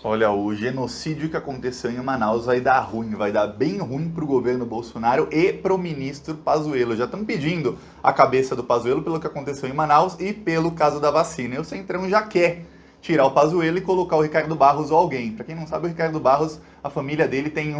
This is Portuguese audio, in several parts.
Olha, o genocídio que aconteceu em Manaus vai dar ruim, vai dar bem ruim para o governo Bolsonaro e para o ministro Pazuello. Já estão pedindo a cabeça do Pazuello pelo que aconteceu em Manaus e pelo caso da vacina. E o Centrão já quer tirar o Pazuello e colocar o Ricardo Barros ou alguém. Para quem não sabe, o Ricardo Barros, a família dele tem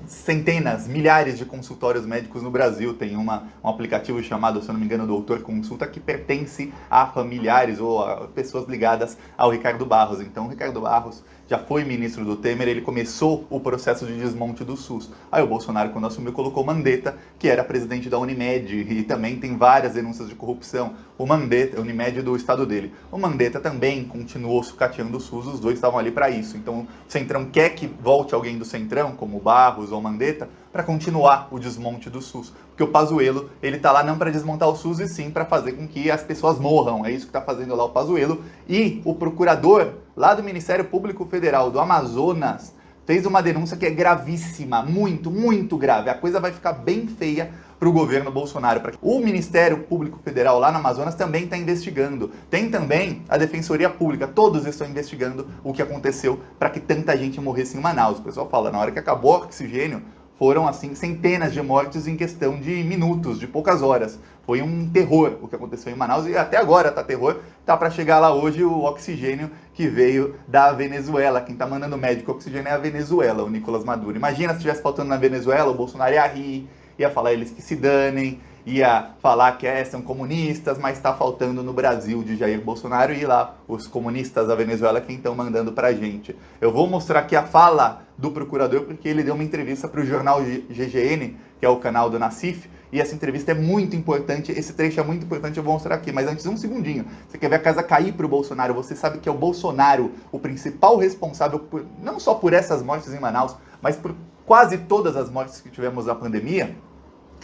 centenas, milhares de consultórios médicos no Brasil. Tem um aplicativo chamado, se eu não me engano, Doutor Consulta, que pertence a familiares ou a pessoas ligadas ao Ricardo Barros. Então, o Ricardo Barros já foi ministro do Temer, ele começou o processo de desmonte do SUS. Aí o Bolsonaro, quando assumiu, colocou Mandetta, que era presidente da Unimed, e também tem várias denúncias de corrupção. O Mandetta, a Unimed do estado dele. O Mandetta também continuou sucateando o SUS, os dois estavam ali para isso. Então, o Centrão quer que volte alguém do Centrão, como o Barros ou o Mandetta, para continuar o desmonte do SUS. Porque o Pazuello, ele tá lá não para desmontar o SUS, e sim para fazer com que as pessoas morram. É isso que está fazendo lá o Pazuello. E o procurador lá do Ministério Público Federal do Amazonas fez uma denúncia que é gravíssima, muito, muito grave. A coisa vai ficar bem feia para o governo Bolsonaro. O Ministério Público Federal lá no Amazonas também está investigando. Tem também a Defensoria Pública. Todos estão investigando o que aconteceu para que tanta gente morresse em Manaus. O pessoal fala, na hora que acabou o oxigênio, foram, assim, centenas de mortes em questão de minutos, de poucas horas. Foi um terror o que aconteceu em Manaus e até agora tá terror. Tá para chegar lá hoje o oxigênio que veio da Venezuela. Quem tá mandando médico oxigênio é a Venezuela, o Nicolás Maduro. Imagina se estivesse faltando na Venezuela, o Bolsonaro ia rir, ia falar eles que se danem, ia falar que são comunistas, mas está faltando no Brasil de Jair Bolsonaro e lá os comunistas da Venezuela quem estão mandando pra gente. Eu vou mostrar aqui a fala do procurador porque ele deu uma entrevista para o jornal GGN, que é o canal do Nassif, e essa entrevista é muito importante, esse trecho é muito importante, eu vou mostrar aqui, mas antes um segundinho. Você quer ver a casa cair para o Bolsonaro, você sabe que é o Bolsonaro o principal responsável, não só por essas mortes em Manaus, mas por quase todas as mortes que tivemos na pandemia?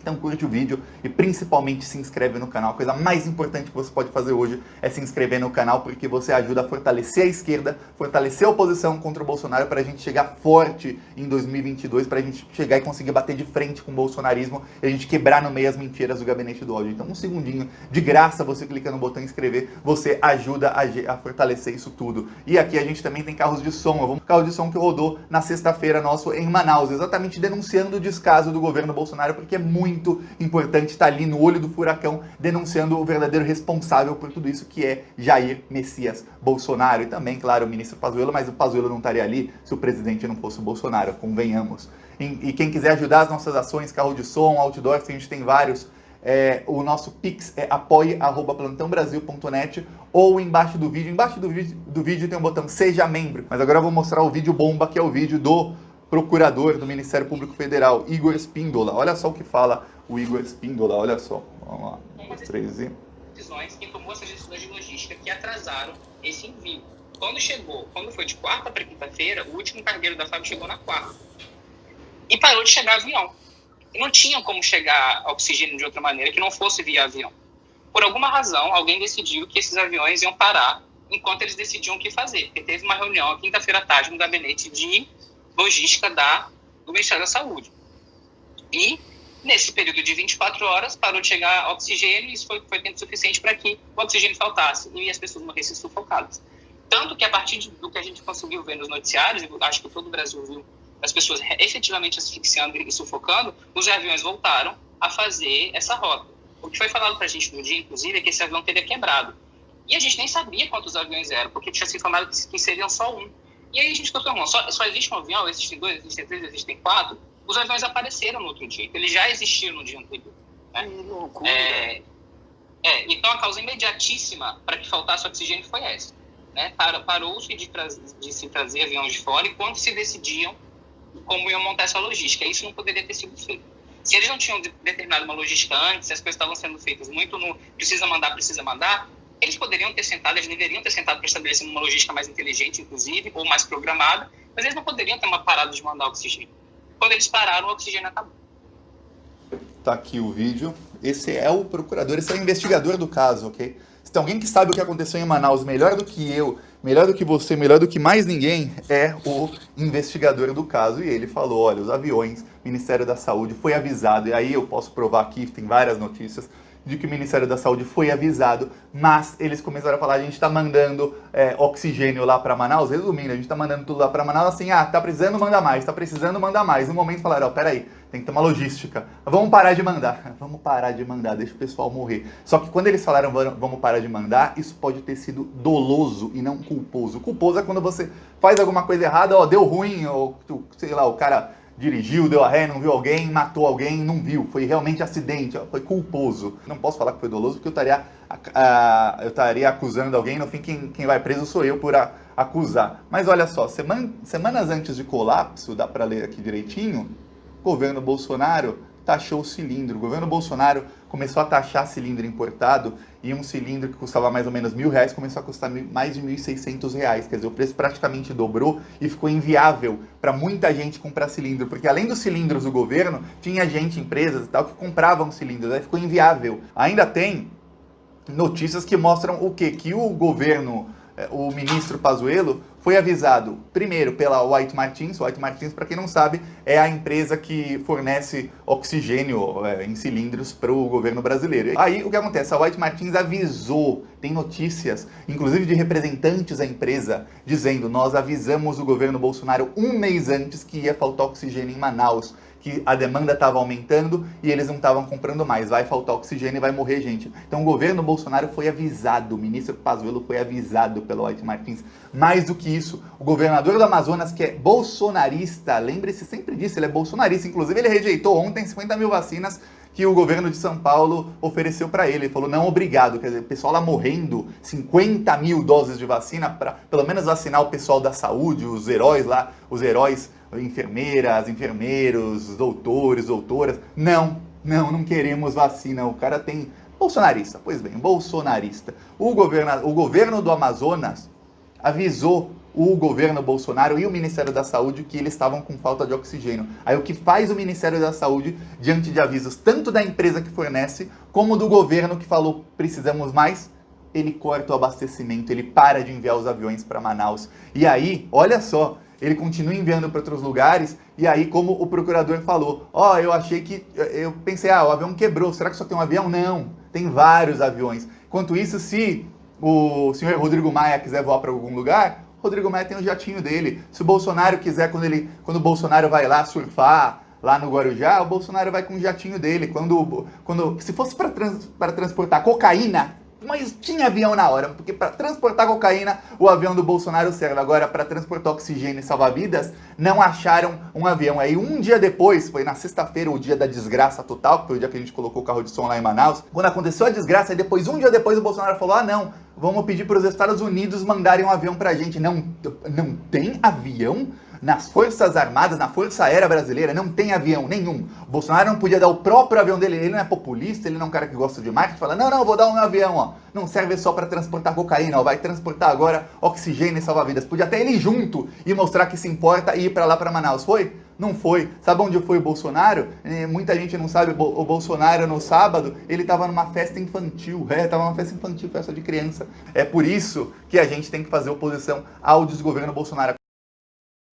Então curte o vídeo e principalmente se inscreve no canal. A coisa mais importante que você pode fazer hoje é se inscrever no canal, porque você ajuda a fortalecer a esquerda, fortalecer a oposição contra o Bolsonaro para a gente chegar forte em 2022, para a gente chegar e conseguir bater de frente com o bolsonarismo e a gente quebrar no meio as mentiras do gabinete do ódio. Então um segundinho, de graça, você clica no botão inscrever, você ajuda a fortalecer isso tudo. E aqui a gente também tem carros de som, carro de som que rodou na sexta-feira nosso em Manaus, exatamente denunciando o descaso do governo Bolsonaro, porque é muito importante estar ali no olho do furacão denunciando o verdadeiro responsável por tudo isso, que é Jair Messias Bolsonaro. E também, claro, o ministro Pazuello, mas o Pazuello não estaria ali se o presidente não fosse o Bolsonaro, convenhamos. E quem quiser ajudar as nossas ações, carro de som, outdoors, que a gente tem vários, o nosso Pix é apoie@plantãobrasil.net ou embaixo do vídeo tem um botão Seja Membro. Mas agora eu vou mostrar o vídeo bomba, que é o vídeo do procurador do Ministério Público Federal, Igor Spindola. Olha só o que fala o Igor Spindola, olha só. Vamos lá, 1, 2, 3 e... Quem tomou essas decisões de logística que atrasaram esse envio. Quando foi de quarta para quinta-feira, o último cargueiro da FAB chegou na quarta. E parou de chegar avião. E não tinha como chegar oxigênio de outra maneira que não fosse via avião. Por alguma razão, alguém decidiu que esses aviões iam parar enquanto eles decidiam o que fazer. Porque teve uma reunião quinta-feira à tarde no gabinete de logística do Ministério da Saúde. E, nesse período de 24 horas, parou de chegar oxigênio e isso foi tempo suficiente para que o oxigênio faltasse e as pessoas morressem sufocadas. Tanto que, a partir do que a gente conseguiu ver nos noticiários, e acho que todo o Brasil viu as pessoas efetivamente asfixiando e sufocando, os aviões voltaram a fazer essa rota. O que foi falado para a gente no dia, inclusive, é que esse avião teria quebrado. E a gente nem sabia quantos aviões eram, porque tinha se informado que seriam só um. E aí a gente confirmou, só existe um avião, existem 2, existem 3, existem 4. Os aviões apareceram no outro dia, eles já existiram no dia anterior. Né? Que loucura. Então a causa imediatíssima para que faltasse oxigênio foi essa. Né? Parou-se de se trazer aviões de fora enquanto se decidiam como iam montar essa logística. Isso não poderia ter sido feito. Se eles não tinham determinado uma logística antes, se as coisas estavam sendo feitas muito no precisa mandar, eles poderiam ter sentado, eles deveriam ter sentado para estabelecer uma logística mais inteligente, inclusive, ou mais programada, mas eles não poderiam ter parado de mandar oxigênio. Quando eles pararam, o oxigênio acabou. Tá aqui o vídeo. Esse é o procurador, esse é o investigador do caso, ok? Se tem alguém que sabe o que aconteceu em Manaus melhor do que eu, melhor do que você, melhor do que mais ninguém, é o investigador do caso. E ele falou, olha, os aviões, Ministério da Saúde foi avisado, e aí eu posso provar aqui, tem várias notícias, de que o Ministério da Saúde foi avisado, mas eles começaram a falar, a gente está mandando oxigênio lá para Manaus, resumindo, a gente está mandando tudo lá para Manaus, assim, tá precisando, manda mais, tá precisando, manda mais. No momento falaram, peraí, tem que ter uma logística, vamos parar de mandar, deixa o pessoal morrer. Só que quando eles falaram, vamos parar de mandar, isso pode ter sido doloso e não culposo. Culposo é quando você faz alguma coisa errada, deu ruim, ou sei lá, o cara dirigiu, deu a ré, não viu alguém, matou alguém, não viu. Foi realmente acidente, foi culposo. Não posso falar que foi doloso porque eu estaria acusando alguém. No fim, quem vai preso sou eu por acusar. Mas olha só, semanas antes de colapso, dá para ler aqui direitinho, o governo Bolsonaro taxou o cilindro. O governo Bolsonaro começou a taxar cilindro importado e um cilindro que custava mais ou menos R$1.000 começou a custar mais de R$1.600. Quer dizer, o preço praticamente dobrou e ficou inviável para muita gente comprar cilindro, porque além dos cilindros do governo, tinha gente, empresas e tal, que compravam cilindros, aí ficou inviável. Ainda tem notícias que mostram o quê? Que o governo, o ministro Pazuello, foi avisado primeiro pela White Martins. White Martins, para quem não sabe, é a empresa que fornece oxigênio em cilindros para o governo brasileiro. Aí o que acontece? A White Martins avisou, tem notícias, inclusive de representantes da empresa, dizendo: nós avisamos o governo Bolsonaro um mês antes que ia faltar oxigênio em Manaus, que a demanda estava aumentando e eles não estavam comprando mais, vai faltar oxigênio e vai morrer gente. Então o governo Bolsonaro foi avisado, o ministro Pazuello foi avisado pela White Martins. Mais do que isso, o governador do Amazonas, que é bolsonarista, lembre-se sempre disso, ele é bolsonarista, inclusive ele rejeitou ontem 50 mil vacinas que o governo de São Paulo ofereceu para ele. Ele falou, não, obrigado. Quer dizer, o pessoal lá morrendo, 50 mil doses de vacina para pelo menos vacinar o pessoal da saúde, os heróis lá, enfermeiras, enfermeiros, doutores, doutoras. Não queremos vacina. O cara tem... Bolsonarista, pois bem, bolsonarista. O governo do Amazonas avisou o governo Bolsonaro e o Ministério da Saúde que eles estavam com falta de oxigênio. Aí o que faz o Ministério da Saúde, diante de avisos tanto da empresa que fornece, como do governo que falou precisamos mais? Ele corta o abastecimento, ele para de enviar os aviões para Manaus. E aí, olha só, ele continua enviando para outros lugares, e aí, como o procurador falou, eu pensei, o avião quebrou, será que só tem um avião? Não, tem vários aviões. Enquanto isso, se o senhor Rodrigo Maia quiser voar para algum lugar, Rodrigo Maia tem o jatinho dele. Se o Bolsonaro quiser, quando o Bolsonaro vai lá surfar, lá no Guarujá, o Bolsonaro vai com o jatinho dele. Se fosse para transportar cocaína, mas tinha avião na hora, porque para transportar cocaína, o avião do Bolsonaro serve. Agora, para transportar oxigênio e salvar vidas, não acharam um avião. Aí, um dia depois, foi na sexta-feira, o dia da desgraça total, que foi o dia que a gente colocou o carro de som lá em Manaus. Quando aconteceu a desgraça, aí depois, um dia depois, o Bolsonaro falou, não, vamos pedir para os Estados Unidos mandarem um avião pra gente. Não tem avião nas Forças Armadas, na Força Aérea Brasileira, não tem avião nenhum. O Bolsonaro não podia dar o próprio avião dele, ele não é populista, ele não é um cara que gosta de marketing, fala, não, vou dar o meu avião, não serve só para transportar cocaína, vai transportar agora oxigênio e salvar-vidas. Podia até ele junto e mostrar que se importa e ir para lá para Manaus. Foi? Não foi. Sabe onde foi o Bolsonaro? Muita gente não sabe, o Bolsonaro no sábado, ele estava numa festa infantil, festa de criança. É por isso que a gente tem que fazer oposição ao desgoverno Bolsonaro.